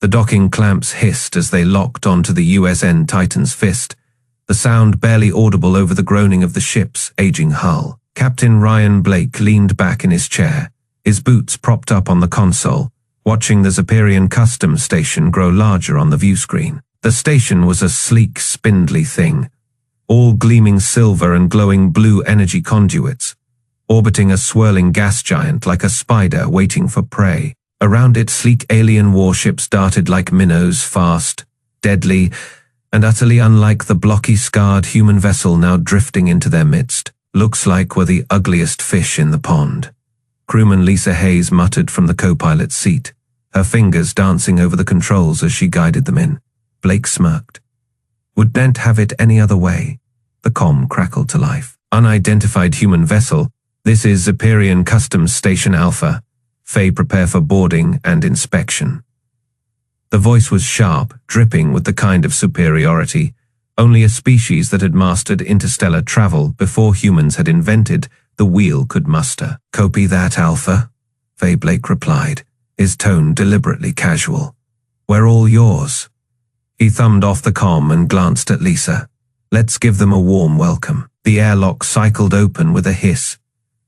The docking clamps hissed as they locked onto the USN Titan's fist, the sound barely audible over the groaning of the ship's aging hull. Captain Ryan Blake leaned back in his chair, his boots propped up on the console, watching the Xperian customs station grow larger on the view screen. The station was a sleek, spindly thing, all gleaming silver and glowing blue energy conduits, orbiting a swirling gas giant like a spider waiting for prey. Around it, sleek alien warships darted like minnows, fast, deadly, and utterly unlike the blocky, scarred human vessel now drifting into their midst. Looks like were the ugliest fish in the pond. Crewman Lisa Hayes muttered from the co-pilot's seat, her fingers dancing over the controls as she guided them in. Blake smirked. Would Dent have it any other way? The comm crackled to life. Unidentified human vessel. This is Xperian Customs Station Alpha. Faye, prepare for boarding and inspection. The voice was sharp, dripping with the kind of superiority only a species that had mastered interstellar travel before humans had invented the wheel could muster. Copy that, Alpha, Faye Blake replied, his tone deliberately casual. We're all yours. He thumbed off the comm and glanced at Lisa. Let's give them a warm welcome. The airlock cycled open with a hiss,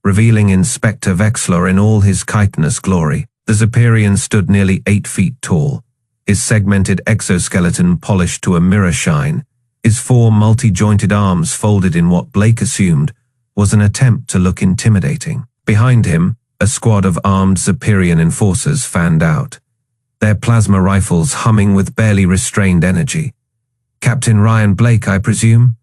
revealing Inspector Vexler in all his chitinous glory. The Xperian stood nearly 8 feet tall, his segmented exoskeleton polished to a mirror shine, his 4 multi-jointed arms folded in what Blake assumed was an attempt to look intimidating. Behind him, a squad of armed Xperian enforcers fanned out, their plasma rifles humming with barely restrained energy. Captain Ryan Blake, I presume?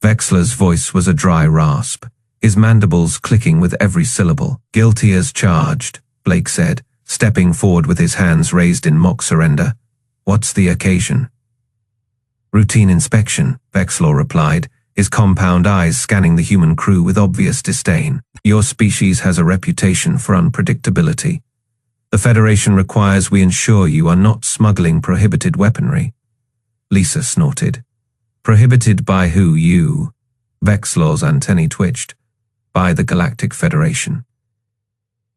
Vexler's voice was a dry rasp, his mandibles clicking with every syllable. Guilty as charged, Blake said, stepping forward with his hands raised in mock surrender. What's the occasion? Routine inspection, Vexler replied, his compound eyes scanning the human crew with obvious disdain. Your species has a reputation for unpredictability. The Federation requires we ensure you are not smuggling prohibited weaponry. Lisa snorted. Prohibited by who, you? Vexler's antennae twitched. By the Galactic Federation.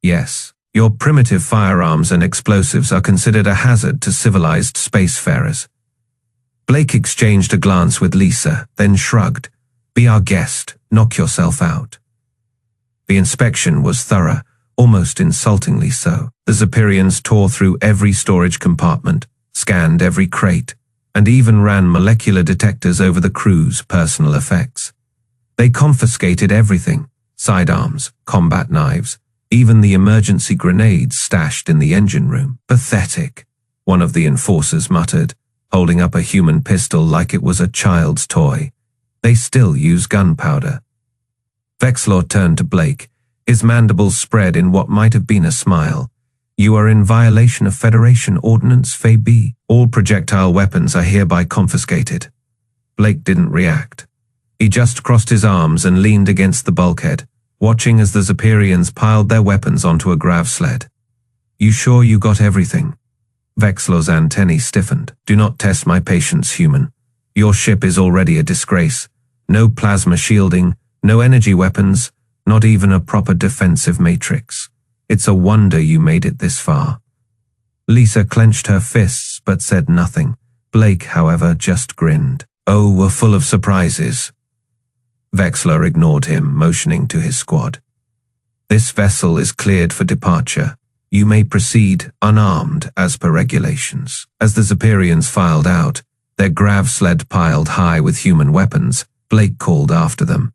Yes, your primitive firearms and explosives are considered a hazard to civilized spacefarers. Blake exchanged a glance with Lisa, then shrugged. Be our guest, knock yourself out. The inspection was thorough, almost insultingly so. The Xperians tore through every storage compartment, scanned every crate, and even ran molecular detectors over the crew's personal effects. They confiscated everything, sidearms, combat knives, even the emergency grenades stashed in the engine room. Pathetic, one of the enforcers muttered, holding up a human pistol like it was a child's toy. They still use gunpowder. Vexler turned to Blake, his mandibles spread in what might have been a smile. You are in violation of Federation Ordinance Faye B. All projectile weapons are hereby confiscated. Blake didn't react. He just crossed his arms and leaned against the bulkhead, watching as the Xperians piled their weapons onto a grav sled. You sure you got everything? Vexler's antennae stiffened. Do not test my patience, human. Your ship is already a disgrace. No plasma shielding, no energy weapons, not even a proper defensive matrix. It's a wonder you made it this far. Lisa clenched her fists but said nothing. Blake, however, just grinned. Oh, we're full of surprises. Vexler ignored him, motioning to his squad. This vessel is cleared for departure. You may proceed unarmed as per regulations. As the Xperians filed out, their grav sled piled high with human weapons, Blake called after them.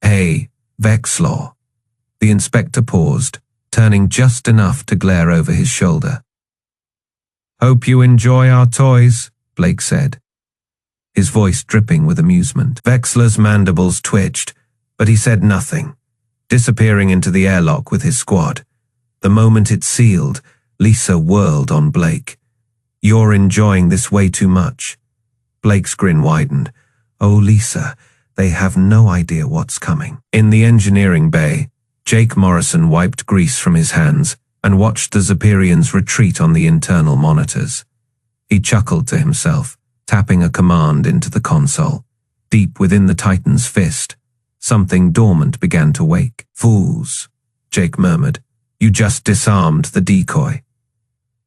Hey, Vexler. The inspector paused, turning just enough to glare over his shoulder. Hope you enjoy our toys, Blake said, his voice dripping with amusement. Vexler's mandibles twitched, but he said nothing, disappearing into the airlock with his squad. The moment it sealed, Lisa whirled on Blake. You're enjoying this way too much. Blake's grin widened. Oh, Lisa, they have no idea what's coming. In the engineering bay, Jake Morrison wiped grease from his hands and watched the Xperians retreat on the internal monitors. He chuckled to himself, tapping a command into the console. Deep within the Titan's fist, something dormant began to wake. Fools, Jake murmured. You just disarmed the decoy.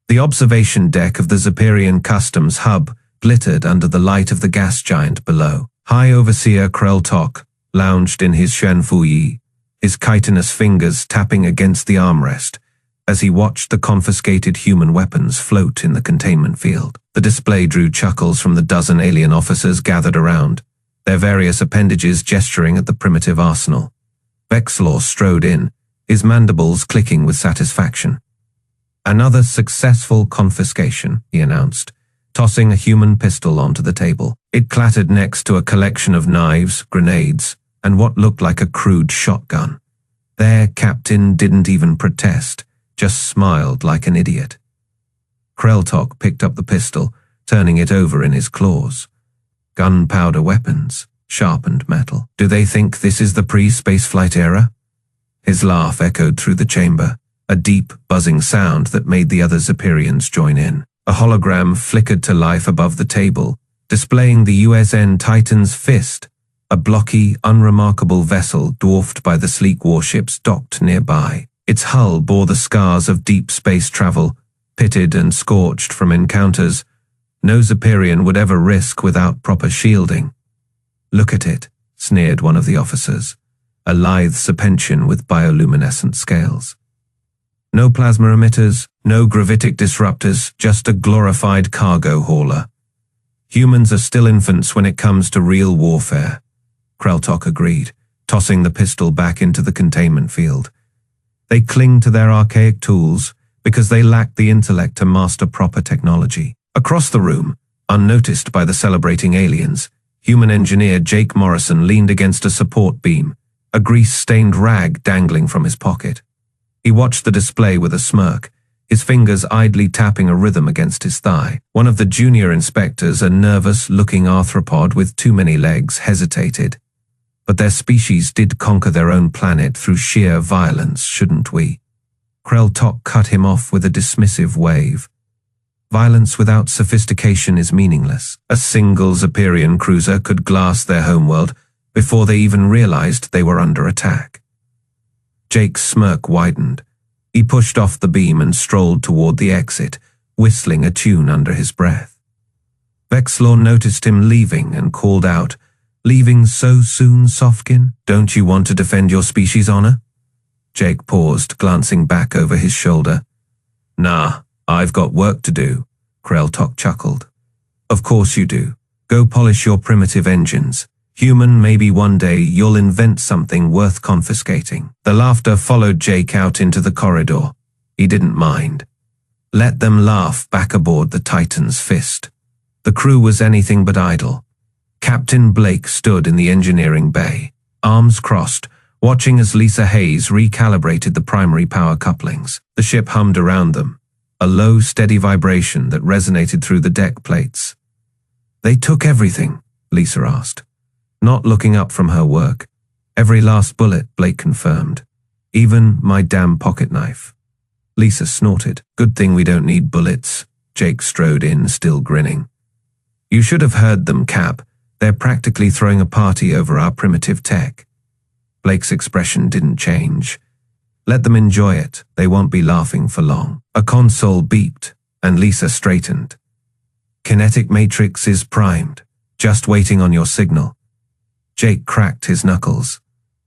The observation deck of the Zeperian Customs Hub glittered under the light of the gas giant below. High Overseer Kreltok lounged in his Shenfuyi, his chitinous fingers tapping against the armrest as he watched the confiscated human weapons float in the containment field. The display drew chuckles from the dozen alien officers gathered around, their various appendages gesturing at the primitive arsenal. Vexlor strode in, his mandibles clicking with satisfaction. "Another successful confiscation," he announced, tossing a human pistol onto the table. It clattered next to a collection of knives, grenades, and what looked like a crude shotgun. Their captain didn't even protest, just smiled like an idiot. Kreltok picked up the pistol, turning it over in his claws. Gunpowder weapons, sharpened metal. Do they think this is the pre-spaceflight era? His laugh echoed through the chamber, a deep, buzzing sound that made the other Zeperians join in. A hologram flickered to life above the table, displaying the USN Titan's Fist, a blocky, unremarkable vessel dwarfed by the sleek warships docked nearby. Its hull bore the scars of deep space travel, pitted and scorched from encounters no Zeperian would ever risk without proper shielding. "Look at it," sneered one of the officers, a lithe serpentine with bioluminescent scales. No plasma emitters, no gravitic disruptors, just a glorified cargo hauler. Humans are still infants when it comes to real warfare, Kreltok agreed, tossing the pistol back into the containment field. They cling to their archaic tools because they lack the intellect to master proper technology. Across the room, unnoticed by the celebrating aliens, human engineer Jake Morrison leaned against a support beam, a grease-stained rag dangling from his pocket. He watched the display with a smirk, his fingers idly tapping a rhythm against his thigh. One of the junior inspectors, a nervous-looking arthropod with too many legs, hesitated. But their species did conquer their own planet through sheer violence, shouldn't we? Kreltok cut him off with a dismissive wave. Violence without sophistication is meaningless. A single Zeperian cruiser could glass their homeworld before they even realized they were under attack. Jake's smirk widened. He pushed off the beam and strolled toward the exit, whistling a tune under his breath. Vexlor noticed him leaving and called out, "Leaving so soon, Softkin? Don't you want to defend your species' honor?" Jake paused, glancing back over his shoulder. "Nah, I've got work to do," Kreltok chuckled. "Of course you do. Go polish your primitive engines. Human, maybe one day you'll invent something worth confiscating." The laughter followed Jake out into the corridor. He didn't mind. Let them laugh back aboard the Titan's Fist. The crew was anything but idle. Captain Blake stood in the engineering bay, arms crossed, watching as Lisa Hayes recalibrated the primary power couplings. The ship hummed around them, a low, steady vibration that resonated through the deck plates. "They took everything?" Lisa asked, not looking up from her work. "Every last bullet," Blake confirmed. "Even my damn pocket knife." Lisa snorted. "Good thing we don't need bullets." Jake strode in, still grinning. "You should have heard them, Cap. They're practically throwing a party over our primitive tech." Blake's expression didn't change. "Let them enjoy it. They won't be laughing for long." A console beeped, and Lisa straightened. "Kinetic matrix is primed, just waiting on your signal." Jake cracked his knuckles.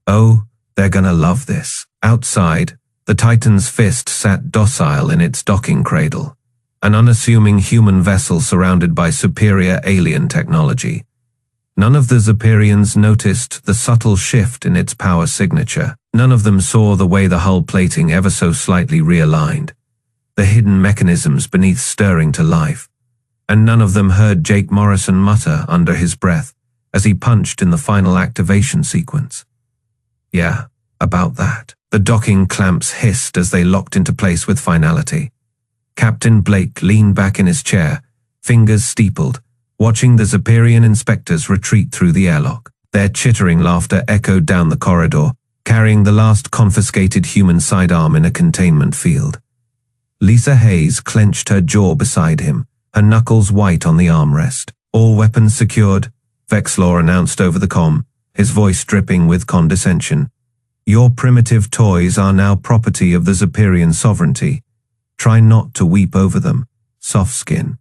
"Oh, they're gonna love this." Outside, the Titan's Fist sat docile in its docking cradle, an unassuming human vessel surrounded by superior alien technology. None of the Zeperians noticed the subtle shift in its power signature. None of them saw the way the hull plating ever so slightly realigned, the hidden mechanisms beneath stirring to life. And none of them heard Jake Morrison mutter under his breath as he punched in the final activation sequence. "Yeah, about that." The docking clamps hissed as they locked into place with finality. Captain Blake leaned back in his chair, fingers steepled, watching the Zeperian inspectors retreat through the airlock. Their chittering laughter echoed down the corridor, carrying the last confiscated human sidearm in a containment field. Lisa Hayes clenched her jaw beside him, her knuckles white on the armrest. "All weapons secured," Vexlor announced over the comm, his voice dripping with condescension. "Your primitive toys are now property of the Zeperian sovereignty. Try not to weep over them. Soft skin.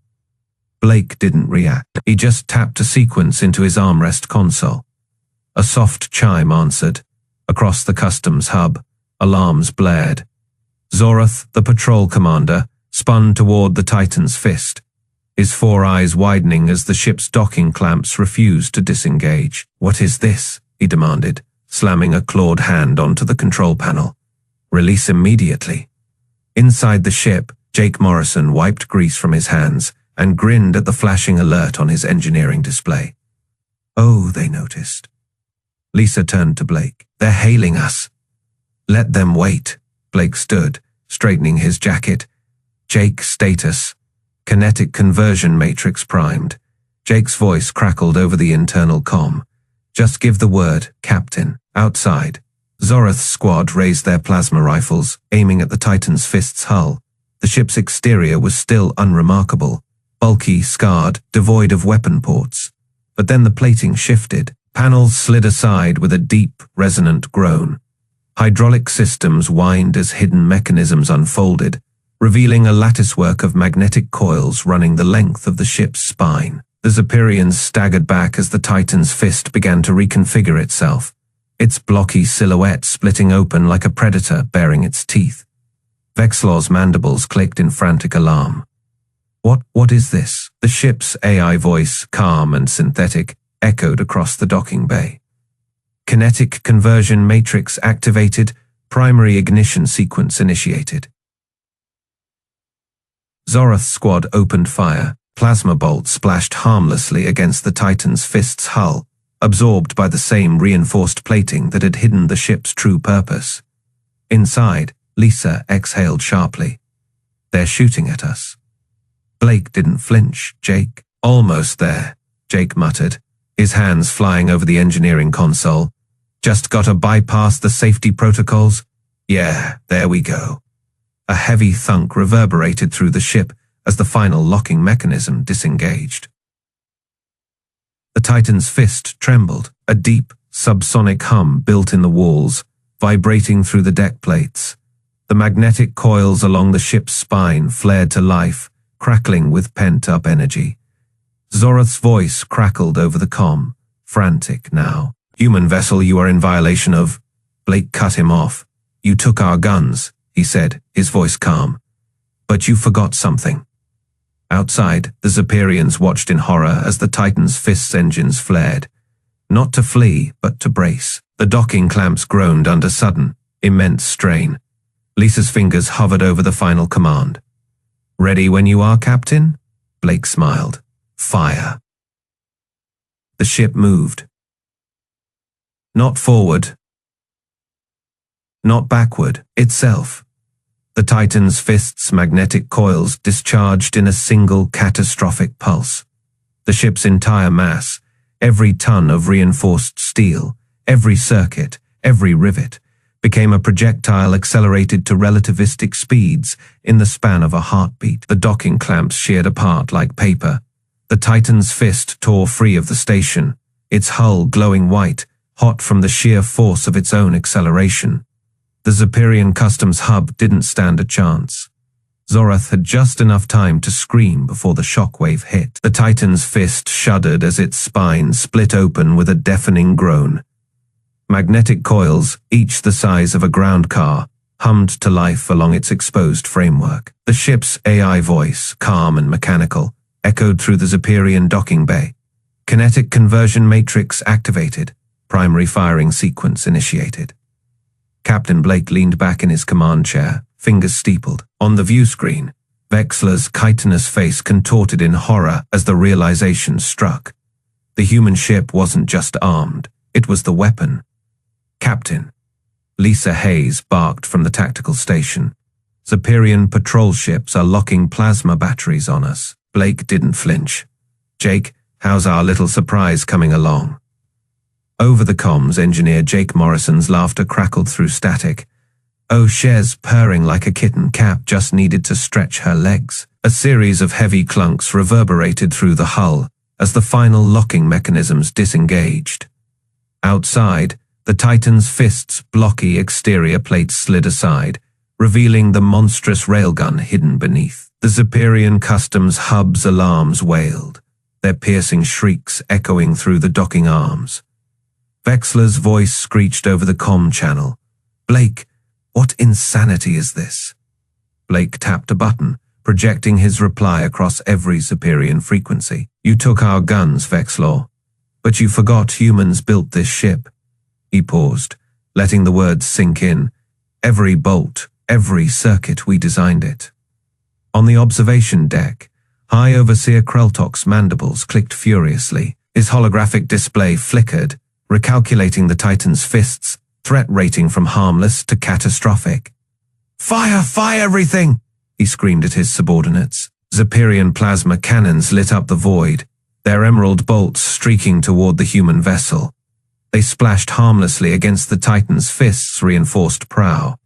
Blake didn't react. He just tapped a sequence into his armrest console. A soft chime answered. Across the customs hub, alarms blared. Zorath, the patrol commander, spun toward the Titan's fist, his four eyes widening as the ship's docking clamps refused to disengage. "What is this?" he demanded, slamming a clawed hand onto the control panel. "Release immediately." Inside the ship, Jake Morrison wiped grease from his hands and grinned at the flashing alert on his engineering display. "Oh," they noticed. Lisa turned to Blake. "They're hailing us." "Let them wait." Blake stood, straightening his jacket. "Jake, status. Kinetic conversion matrix primed." Jake's voice crackled over the internal comm. "Just give the word, Captain." Outside, Zorath's squad raised their plasma rifles, aiming at the Titan's fist's hull. The ship's exterior was still unremarkable, bulky, scarred, devoid of weapon ports. But then the plating shifted. Panels slid aside with a deep, resonant groan. Hydraulic systems whined as hidden mechanisms unfolded, revealing a latticework of magnetic coils running the length of the ship's spine. The Zephyrians staggered back as the Titan's fist began to reconfigure itself, its blocky silhouette splitting open like a predator baring its teeth. Vexlor's mandibles clicked in frantic alarm. What is this?" The ship's AI voice, calm and synthetic, echoed across the docking bay. "Kinetic conversion matrix activated, primary ignition sequence initiated." Zorath's squad opened fire. Plasma bolts splashed harmlessly against the Titan's fist's hull, absorbed by the same reinforced plating that had hidden the ship's true purpose. Inside, Lisa exhaled sharply. "They're shooting at us." Blake didn't flinch. "Jake." "Almost there," Jake muttered, his hands flying over the engineering console. "Just gotta bypass the safety protocols?" "Yeah, there we go." A heavy thunk reverberated through the ship as the final locking mechanism disengaged. The Titan's fist trembled, a deep, subsonic hum built in the walls, vibrating through the deck plates. The magnetic coils along the ship's spine flared to life, crackling with pent-up energy. Zorath's voice crackled over the comm, frantic now. "Human vessel, you are in violation of..." Blake cut him off. "You took our guns," he said, his voice calm. "But you forgot something." Outside, the Zephyrians watched in horror as the Titan's fist's engines flared. Not to flee, but to brace. The docking clamps groaned under sudden, immense strain. Lisa's fingers hovered over the final command. "Ready when you are, Captain?" Blake smiled. "Fire." The ship moved. Not forward. Not backward, itself. The Titan's fist's magnetic coils discharged in a single catastrophic pulse. The ship's entire mass, every ton of reinforced steel, every circuit, every rivet, became a projectile accelerated to relativistic speeds in the span of a heartbeat. The docking clamps sheared apart like paper. The Titan's fist tore free of the station, its hull glowing white, hot from the sheer force of its own acceleration. The Zephyrian customs hub didn't stand a chance. Zorath had just enough time to scream before the shockwave hit. The Titan's fist shuddered as its spine split open with a deafening groan. Magnetic coils, each the size of a ground car, hummed to life along its exposed framework. The ship's AI voice, calm and mechanical, echoed through the Zephyrian docking bay. "Kinetic conversion matrix activated. Primary firing sequence initiated." Captain Blake leaned back in his command chair, fingers steepled. On the view screen, Vexler's chitinous face contorted in horror as the realization struck. The human ship wasn't just armed, it was the weapon. "Captain." Lisa Hayes barked from the tactical station. "Zephyrian patrol ships are locking plasma batteries on us." Blake didn't flinch. "Jake, how's our little surprise coming along?" Over the comms, engineer Jake Morrison's laughter crackled through static. "Oh, Cher's purring like a kitten. Cap just needed to stretch her legs." A series of heavy clunks reverberated through the hull as the final locking mechanisms disengaged. Outside, the Titan's fist's blocky exterior plates slid aside, revealing the monstrous railgun hidden beneath. The Zephyrian customs hub's alarms wailed, their piercing shrieks echoing through the docking arms. Vexler's voice screeched over the comm channel. "Blake, what insanity is this?" Blake tapped a button, projecting his reply across every Zephyrian frequency. "You took our guns, Vexler, but you forgot humans built this ship." He paused, letting the words sink in. "Every bolt, every circuit, we designed it." On the observation deck, High Overseer Kreltok's mandibles clicked furiously. His holographic display flickered, recalculating the Titan's fists, threat rating from harmless to catastrophic. "Fire! Fire everything!" he screamed at his subordinates. Zephyrian plasma cannons lit up the void, their emerald bolts streaking toward the human vessel. They splashed harmlessly against the Titan's fist's reinforced prow,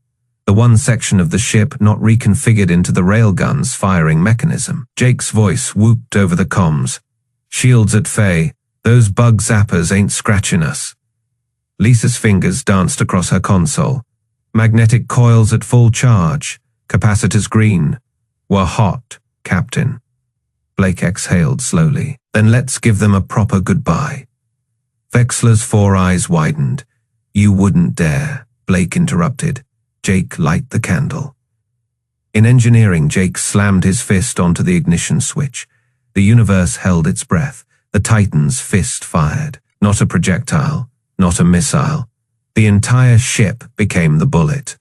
the one section of the ship not reconfigured into the railgun's firing mechanism. Jake's voice whooped over the comms. "Shields at Faye, those bug zappers ain't scratching us." Lisa's fingers danced across her console. "Magnetic coils at full charge, capacitors green. We're hot, Captain." Blake exhaled slowly. "Then let's give them a proper goodbye." Vexler's four eyes widened. "You wouldn't dare," Blake interrupted. "Jake, light the candle." In engineering, Jake slammed his fist onto the ignition switch. The universe held its breath. The Titan's fist fired. Not a projectile, not a missile. The entire ship became the bullet.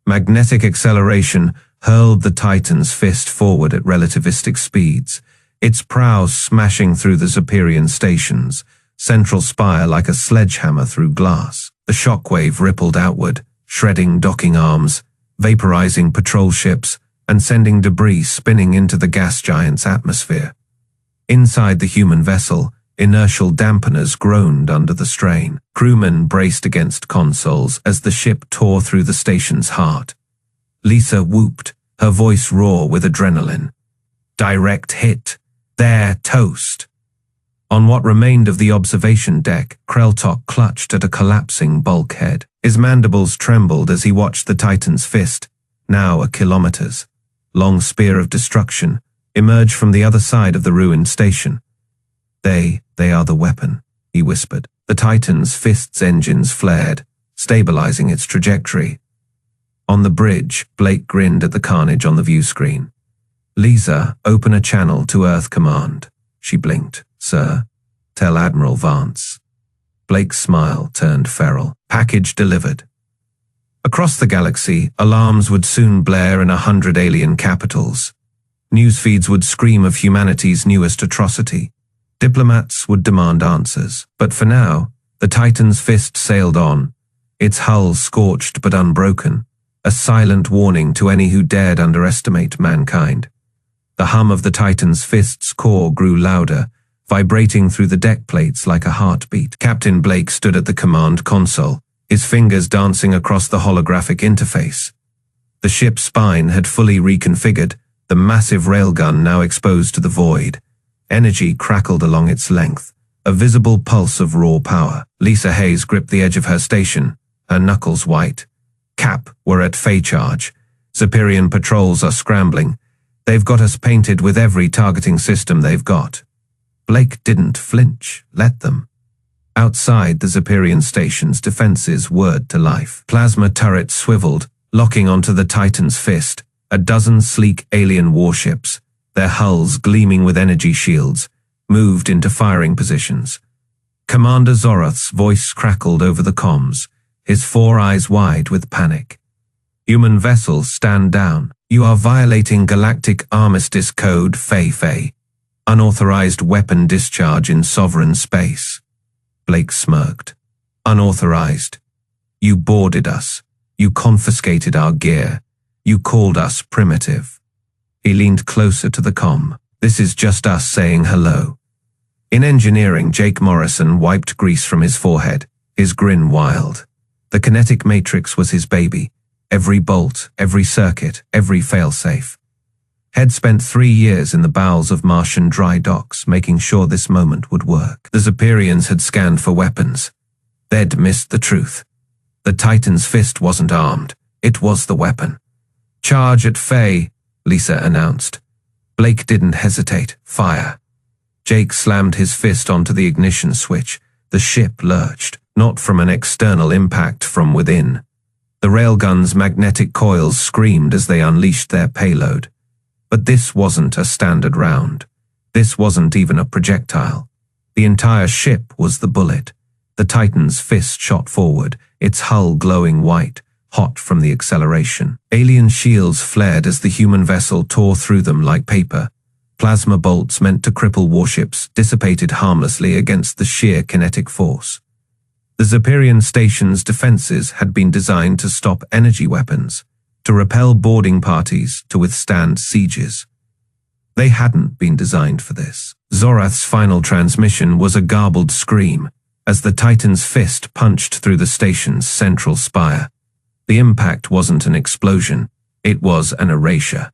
Magnetic acceleration hurled the Titan's fist forward at relativistic speeds, its prow smashing through the Zephyrian stations, central spire like a sledgehammer through glass. The shockwave rippled outward, shredding docking arms, vaporizing patrol ships, and sending debris spinning into the gas giant's atmosphere. Inside the human vessel, inertial dampeners groaned under the strain. Crewmen braced against consoles as the ship tore through the station's heart. Lisa whooped, her voice raw with adrenaline. "Direct hit. They're toast." On what remained of the observation deck, Kreltok clutched at a collapsing bulkhead. His mandibles trembled as he watched the Titan's fist, now a kilometers long spear of destruction, emerge from the other side of the ruined station. They are the weapon," he whispered. The Titan's fist's engines flared, stabilizing its trajectory. On the bridge, Blake grinned at the carnage on the view screen. "Lisa, open a channel to Earth Command." She blinked. "Sir, tell Admiral Vance." Blake's smile turned feral. "Package delivered." Across the galaxy, alarms would soon blare in 100 alien capitals. Newsfeeds would scream of humanity's newest atrocity. Diplomats would demand answers. But for now, the Titan's fist sailed on, its hull scorched but unbroken, a silent warning to any who dared underestimate mankind. The hum of the Titan's fist's core grew louder, vibrating through the deck plates like a heartbeat. Captain Blake stood at the command console, his fingers dancing across the holographic interface. The ship's spine had fully reconfigured, the massive railgun now exposed to the void. Energy crackled along its length, a visible pulse of raw power. Lisa Hayes gripped the edge of her station, her knuckles white. "Cap, we're at Fey charge. Zephyrian patrols are scrambling. They've got us painted with every targeting system they've got." Blake didn't flinch. Let them. Outside the Zephyrian station's defenses whirred to life. Plasma turrets swiveled, locking onto the Titan's fist. A dozen sleek alien warships, their hulls gleaming with energy shields, moved into firing positions. Commander Zoroth's voice crackled over the comms, his four eyes wide with panic. "Human vessels, stand down. You are violating Galactic Armistice Code Fey. Unauthorized weapon discharge in sovereign space." Blake smirked. "Unauthorized. You boarded us. You confiscated our gear. You called us primitive." He leaned closer to the comm. "This is just us saying hello." In engineering, Jake Morrison wiped grease from his forehead, his grin wild. The kinetic matrix was his baby. Every bolt, every circuit, every failsafe. Had spent 3 years in the bowels of Martian dry docks, making sure this moment would work. The Zephyrians had scanned for weapons. They'd missed the truth. The Titan's fist wasn't armed. It was the weapon. Charge at Faye, Lisa announced. Blake didn't hesitate. Fire. Jake slammed his fist onto the ignition switch. The ship lurched, not from an external impact, from within. The railgun's magnetic coils screamed as they unleashed their payload. But this wasn't a standard round. This wasn't even a projectile. The entire ship was the bullet. The Titan's fist shot forward, its hull glowing white, hot from the acceleration. Alien shields flared as the human vessel tore through them like paper. Plasma bolts meant to cripple warships dissipated harmlessly against the sheer kinetic force. The Zephyrian station's defenses had been designed to stop energy weapons, to repel boarding parties, to withstand sieges. They hadn't been designed for this. Zorath's final transmission was a garbled scream as the Titan's fist punched through the station's central spire. The impact wasn't an explosion, it was an erasure.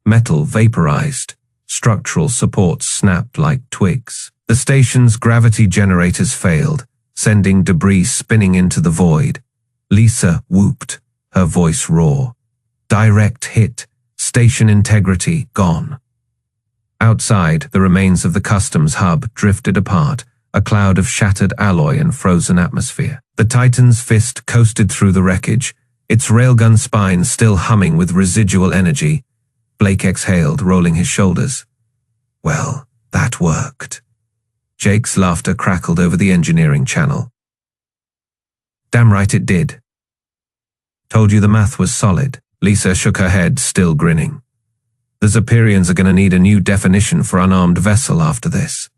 Metal vaporized. Structural supports snapped like twigs. The station's gravity generators failed, sending debris spinning into the void. Lisa whooped, her voice raw. Direct hit. Station integrity gone. Outside, the remains of the customs hub drifted apart, a cloud of shattered alloy and frozen atmosphere. The Titan's fist coasted through the wreckage, its railgun spine still humming with residual energy. Blake exhaled, rolling his shoulders. Well, that worked. Jake's laughter crackled over the engineering channel. Damn right it did. Told you the math was solid. Lisa shook her head, still grinning. The Zephyrians are going to need a new definition for unarmed vessel after this.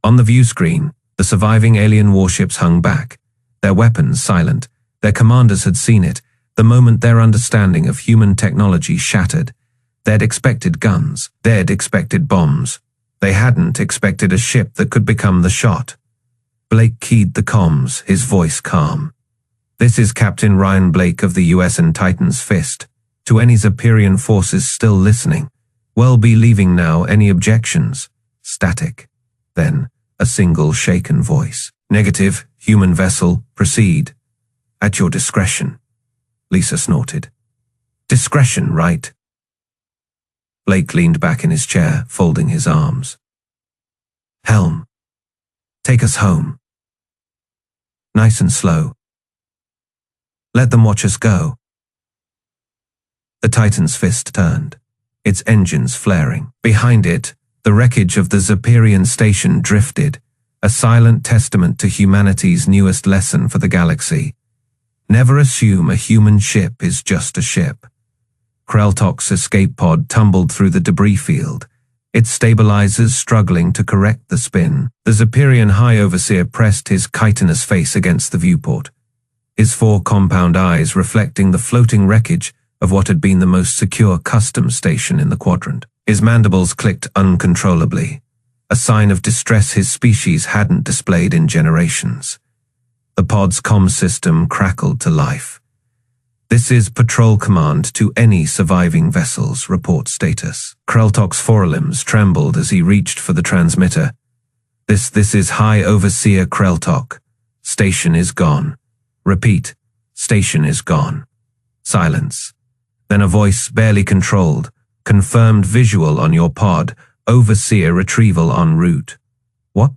On the view screen, the surviving alien warships hung back, their weapons silent. Their commanders had seen it, the moment their understanding of human technology shattered. They'd expected guns, they'd expected bombs. They hadn't expected a ship that could become the shot. Blake keyed the comms, his voice calm. This is Captain Ryan Blake of the USN Titan's Fist. To any Zephyrian forces still listening, well be leaving now. Any objections? Static. Then, a single shaken voice. Negative, human vessel, proceed. At your discretion. Lisa snorted. Discretion, right? Blake leaned back in his chair, folding his arms. Helm. Take us home. Nice and slow. Let them watch us go. The Titan's fist turned, its engines flaring. Behind it, the wreckage of the Zephyrian station drifted, a silent testament to humanity's newest lesson for the galaxy. Never assume a human ship is just a ship. Kreltok's escape pod tumbled through the debris field, its stabilizers struggling to correct the spin. The Zephyrian High Overseer pressed his chitinous face against the viewport, his 4 compound eyes reflecting the floating wreckage of what had been the most secure customs station in the quadrant. His mandibles clicked uncontrollably, a sign of distress his species hadn't displayed in generations. The pod's comm system crackled to life. This is Patrol Command to any surviving vessels, report status. Kreltok's forelimbs trembled as he reached for the transmitter. This is High Overseer Kreltok. Station is gone. Repeat, station is gone. Silence. Then a voice barely controlled. Confirmed visual on your pod. Overseer retrieval en route. What?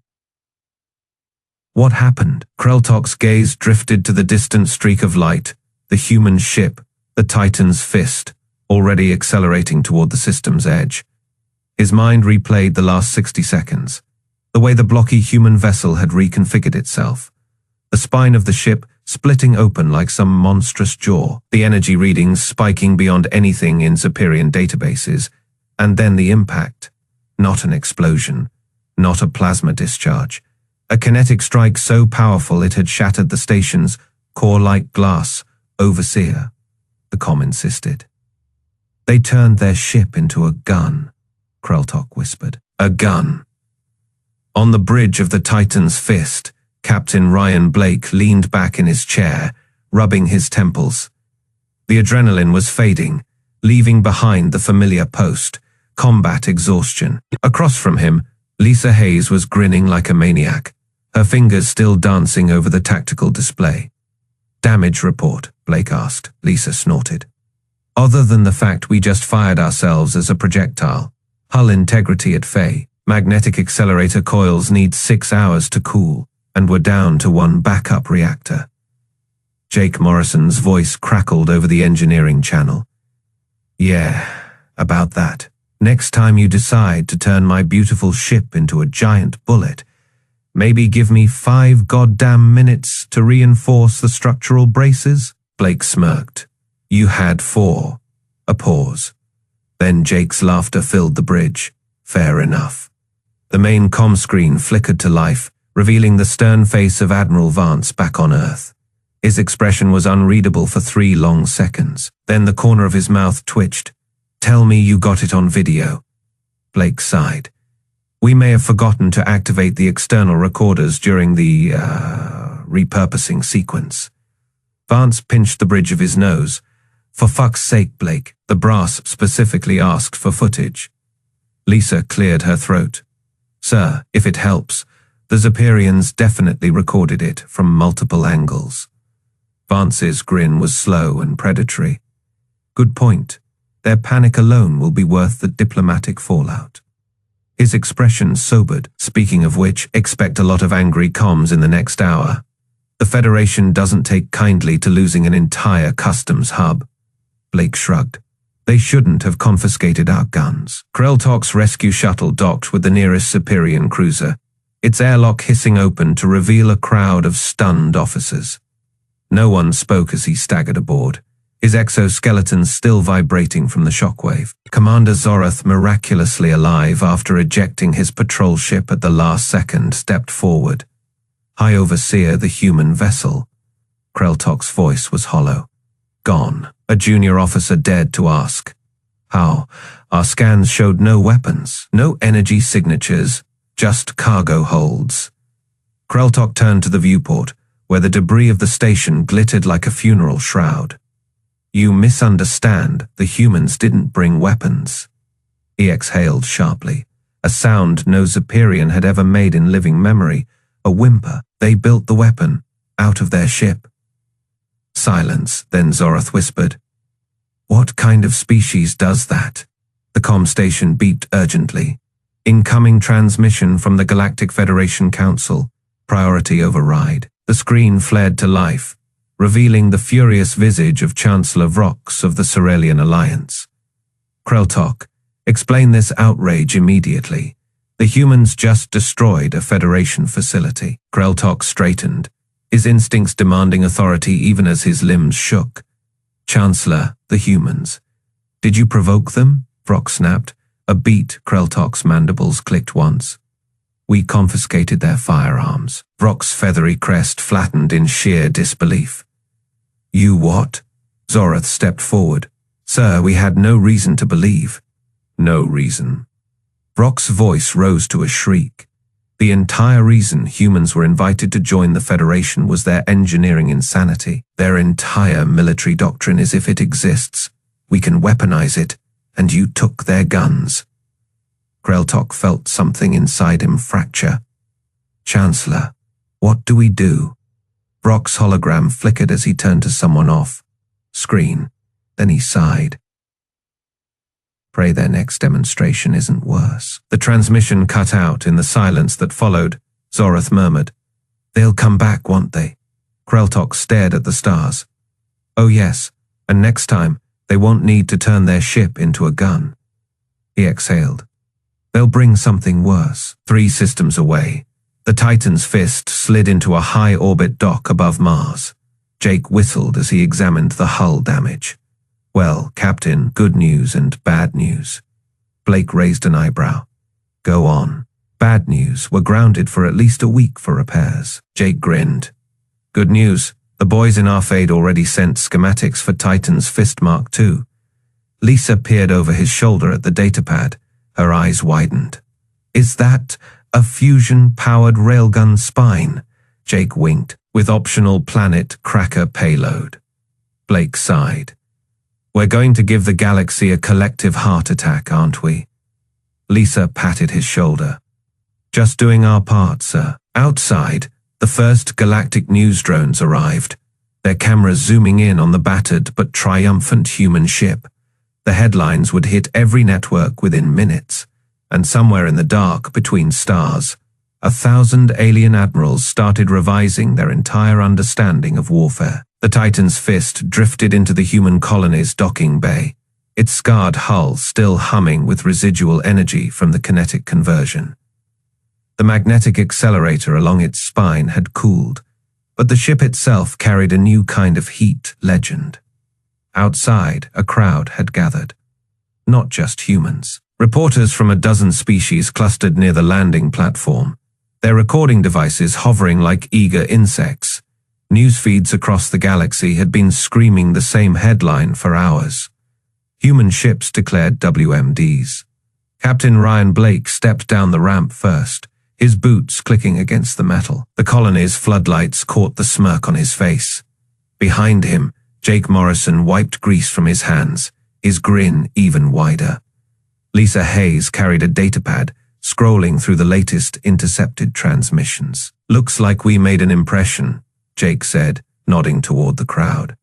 What happened? Kreltok's gaze drifted to the distant streak of light. The human ship, the Titan's Fist, already accelerating toward the system's edge. His mind replayed the last 60 seconds, the way the blocky human vessel had reconfigured itself. The spine of the ship splitting open like some monstrous jaw, the energy readings spiking beyond anything in Zephyrian databases, and then the impact. Not an explosion, not a plasma discharge. A kinetic strike so powerful it had shattered the station's core like glass. Overseer, the comm insisted. They turned their ship into a gun, Kreltok whispered. A gun. On the bridge of the Titan's Fist, Captain Ryan Blake leaned back in his chair, rubbing his temples. The adrenaline was fading, leaving behind the familiar post, combat exhaustion. Across from him, Lisa Hayes was grinning like a maniac, her fingers still dancing over the tactical display. Damage report, Blake asked. Lisa snorted. Other than the fact we just fired ourselves as a projectile. Hull integrity at Faye. Magnetic accelerator coils need 6 hours to cool, and we're down to 1 backup reactor. Jake Morrison's voice crackled over the engineering channel. Yeah, about that. Next time you decide to turn my beautiful ship into a giant bullet, maybe give me 5 goddamn minutes to reinforce the structural braces? Blake smirked. You had 4. A pause. Then Jake's laughter filled the bridge. Fair enough. The main comm screen flickered to life, revealing the stern face of Admiral Vance back on Earth. His expression was unreadable for 3 long seconds. Then the corner of his mouth twitched. Tell me you got it on video. Blake sighed. We may have forgotten to activate the external recorders during the, repurposing sequence. Vance pinched the bridge of his nose. For fuck's sake, Blake, the brass specifically asked for footage. Lisa cleared her throat. Sir, if it helps, the Zeperians definitely recorded it from multiple angles. Vance's grin was slow and predatory. Good point. Their panic alone will be worth the diplomatic fallout. His expression sobered. Speaking of which, expect a lot of angry comms in the next hour. The Federation doesn't take kindly to losing an entire customs hub. Blake shrugged. They shouldn't have confiscated our guns. Kreltok's rescue shuttle docked with the nearest Zeperian cruiser, its airlock hissing open to reveal a crowd of stunned officers. No one spoke as he staggered aboard, his exoskeleton still vibrating from the shockwave. Commander Zorath, miraculously alive after ejecting his patrol ship at the last second, stepped forward. High Overseer, the human vessel. Kreltok's voice was hollow. Gone. A junior officer dared to ask. How? Our scans showed no weapons, no energy signatures, just cargo holds. Kreltok turned to the viewport, where the debris of the station glittered like a funeral shroud. You misunderstand, the humans didn't bring weapons. He exhaled sharply, a sound no Zeperian had ever made in living memory, a whimper. They built the weapon, out of their ship. Silence, then Zorath whispered. What kind of species does that? The comm station beeped urgently. Incoming transmission from the Galactic Federation Council. Priority override. The screen flared to life, revealing the furious visage of Chancellor Vrox of the Cerelian Alliance. Kreltok, explain this outrage immediately. The humans just destroyed a Federation facility. Kreltok straightened, his instincts demanding authority even as his limbs shook. Chancellor, the humans. Did you provoke them? Vrox snapped. A beat, Kreltok's mandibles clicked once. We confiscated their firearms. Vrox's feathery crest flattened in sheer disbelief. You what? Zorath stepped forward. Sir, we had no reason to believe. No reason. Vrox's voice rose to a shriek. The entire reason humans were invited to join the Federation was their engineering insanity. Their entire military doctrine is if it exists, we can weaponize it, and you took their guns. Kreltok felt something inside him fracture. Chancellor, what do we do? Vrox's hologram flickered as he turned to someone off screen. Then he sighed. Pray their next demonstration isn't worse. The transmission cut out in the silence that followed. Zorath murmured, They'll come back, won't they? Kreltok stared at the stars. Oh yes, and next time, they won't need to turn their ship into a gun. He exhaled. They'll bring something worse. 3 systems away, the Titan's fist slid into a high-orbit dock above Mars. Jake whistled as he examined the hull damage. Well, Captain, good news and bad news. Blake raised an eyebrow. Go on. Bad news, we're grounded for at least a week for repairs. Jake grinned. Good news, the boys in Arfade already sent schematics for Titan's Fist Mark II. Lisa peered over his shoulder at the datapad. Her eyes widened. Is that a fusion-powered railgun spine? Jake winked. With optional planet cracker payload. Blake sighed. We're going to give the galaxy a collective heart attack, aren't we? Lisa patted his shoulder. Just doing our part, sir. Outside, the first galactic news drones arrived. their cameras zooming in on the battered but triumphant human ship. The headlines would hit every network within minutes, and somewhere in the dark between stars, 1,000 alien admirals started revising their entire understanding of warfare. The Titan's fist drifted into the human colony's docking bay, its scarred hull still humming with residual energy from the kinetic conversion. The magnetic accelerator along its spine had cooled, but the ship itself carried a new kind of heat legend. Outside, a crowd had gathered. Not just humans. Reporters from a dozen species clustered near the landing platform, their recording devices hovering like eager insects. News feeds across the galaxy had been screaming the same headline for hours. Human ships declared WMDs. Captain Ryan Blake stepped down the ramp first, his boots clicking against the metal. The colony's floodlights caught the smirk on his face. Behind him, Jake Morrison wiped grease from his hands, his grin even wider. Lisa Hayes carried a datapad, scrolling through the latest intercepted transmissions. "Looks like we made an impression," Jake said, nodding toward the crowd.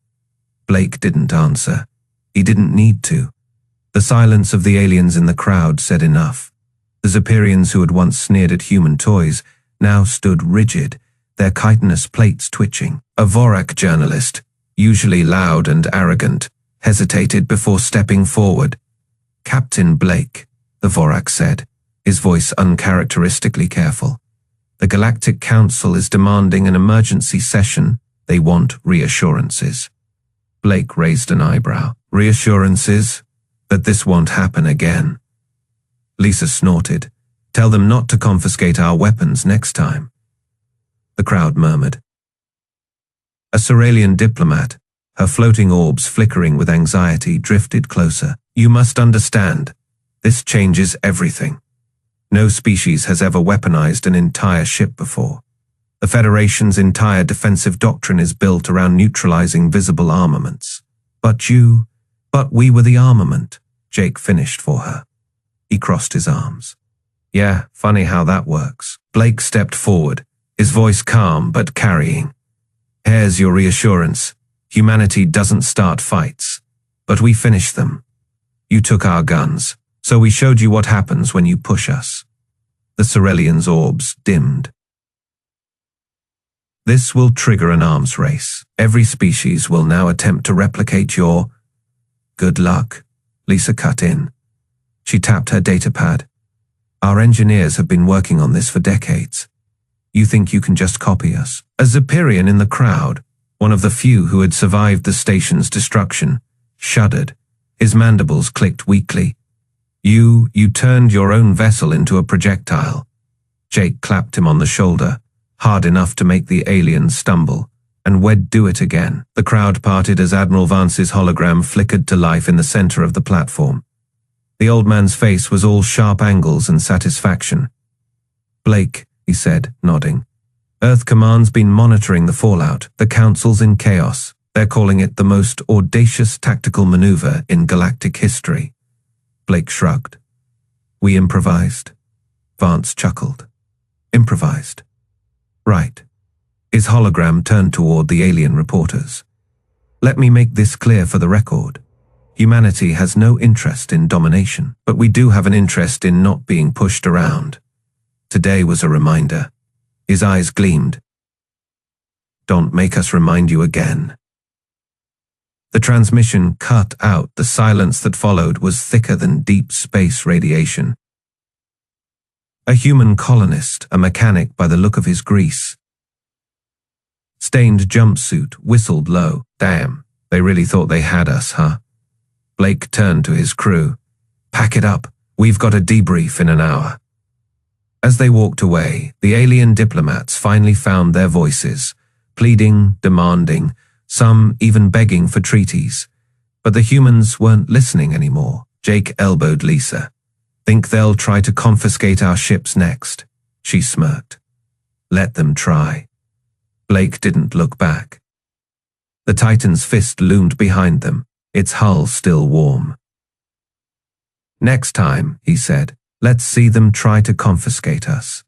Blake didn't answer. He didn't need to. The silence of the aliens in the crowd said enough. The Zephyrians who had once sneered at human toys now stood rigid, their chitinous plates twitching. A Vorak journalist, usually loud and arrogant, hesitated before stepping forward. "Captain Blake," the Vorak said, his voice uncharacteristically careful. "The Galactic Council is demanding an emergency session. They want reassurances." Blake raised an eyebrow. "Reassurances? That this won't happen again." Lisa snorted. "Tell them not to confiscate our weapons next time." The crowd murmured. A Ceralian diplomat, her floating orbs flickering with anxiety, drifted closer. "You must understand, this changes everything. No species has ever weaponized an entire ship before. The Federation's entire defensive doctrine is built around neutralizing visible armaments. But we were the armament," Jake finished for her. He crossed his arms. "Yeah, funny how that works." Blake stepped forward, his voice calm but carrying. "Here's your reassurance. Humanity doesn't start fights, but we finish them. You took our guns, so we showed you what happens when you push us." The Ceralian's orbs dimmed. "This will trigger an arms race. Every species will now attempt to replicate your—" "Good luck," Lisa cut in. She tapped her datapad. "Our engineers have been working on this for decades. You think you can just copy us?" A Zephyrian in the crowd, one of the few who had survived the station's destruction, shuddered. His mandibles clicked weakly. You turned your own vessel into a projectile." Jake clapped him on the shoulder, hard enough to make the alien stumble, and we'd do it again. The crowd parted as Admiral Vance's hologram flickered to life in the center of the platform. The old man's face was all sharp angles and satisfaction. "Blake," he said, nodding. "Earth Command's been monitoring the fallout. The Council's in chaos. They're calling it the most audacious tactical maneuver in galactic history." Blake shrugged. "We improvised." Vance chuckled. "Improvised. Right." His hologram turned toward the alien reporters. "Let me make this clear for the record. Humanity has no interest in domination, but we do have an interest in not being pushed around. Today was a reminder." His eyes gleamed. "Don't make us remind you again." The transmission cut out. The silence that followed was thicker than deep space radiation. A human colonist, a mechanic by the look of his grease stained jumpsuit, whistled low. "Damn, they really thought they had us, huh?" Blake turned to his crew. "Pack it up. We've got a debrief in an hour." As they walked away, the alien diplomats finally found their voices, pleading, demanding, some even begging for treaties. But the humans weren't listening anymore. Jake elbowed Lisa. "Think they'll try to confiscate our ships next?" She smirked. "Let them try." Blake didn't look back. The Titan's fist loomed behind them, its hull still warm. "Next time," he said, "let's see them try to confiscate us."